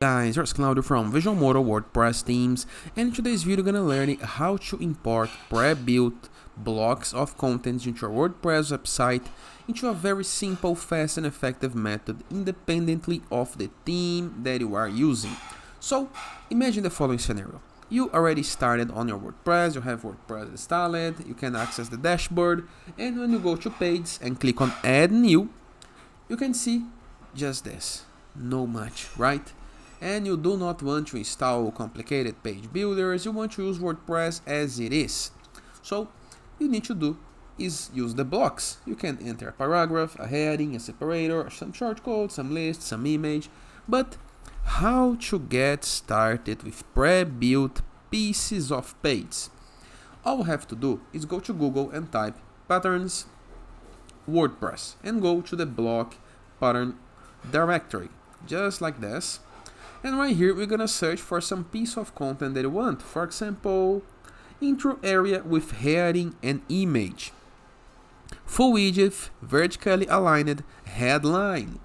Guys, here's Claudio from Visual Modo WordPress themes, and in today's video we're gonna learn how to import pre-built blocks of content into your WordPress website into a very simple, fast and effective method independently of the theme that you are using. So imagine the following scenario. You already started on your WordPress, you have WordPress installed, you can access the dashboard, and when you go to page and click on add new, you can see just this, no much, right? And you do not want to install complicated page builders, you want to use WordPress as it is. So you need to do is use the blocks. You can enter a paragraph, a heading, a separator, some shortcode, some list, some image. But how to get started with pre-built pieces of page? All you have to do is go to Google and type patterns WordPress and go to the block pattern directory, just like this. And right here, we're gonna search for some piece of content that you want. For example, intro area with heading and image. Full width, vertically aligned headline.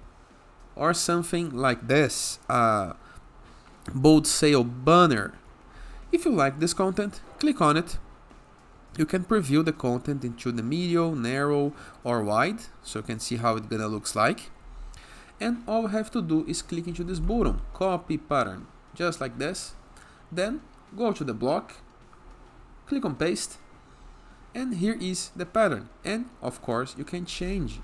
Or something like this, bold sale banner. If you like this content, click on it. You can preview the content into the medium, narrow, or wide, so you can see how it's gonna looks like. And all you have to do is click into this button, copy pattern, just like this. Then go to the block, click on paste, and here is the pattern. And of course you can change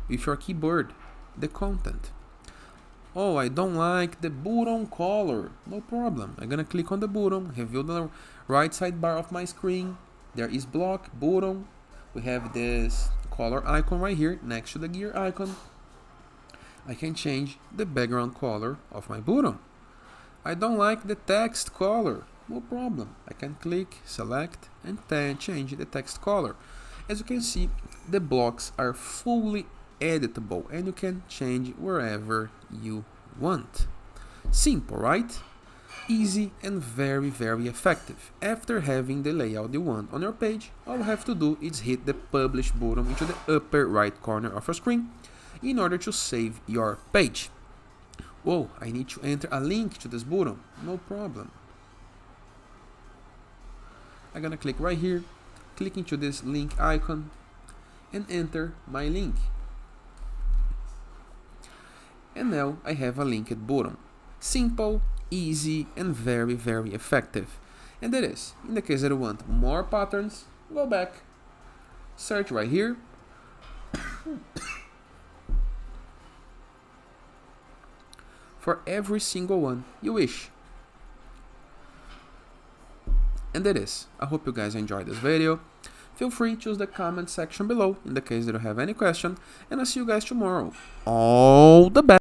with your keyboard the content. Oh, I don't like the button color. No problem. I'm gonna click on the button, reveal the right sidebar of my screen. There is block, button. We have this color icon right here next to the gear icon. I can change the background color of my button. I don't like the text color. No problem. I can click, select, and then change the text color. As you can see, the blocks are fully editable and you can change wherever you want. Simple, right? Easy and very, very effective. After having the layout you want on your page, all you have to do is hit the publish button into the upper right corner of your screen in order to save your page. Whoa, I need to enter a link to this button. No problem. I'm gonna click right here, click into this link icon, and enter my link. And now I have a linked button. Simple, easy, and very, very effective. And that is, in the case that you want more patterns, go back, search right here, for every single one you wish. And that is, I hope you guys enjoyed this video. Feel free to use the comment section below in the case that you have any question, and I'll see you guys tomorrow. All the best!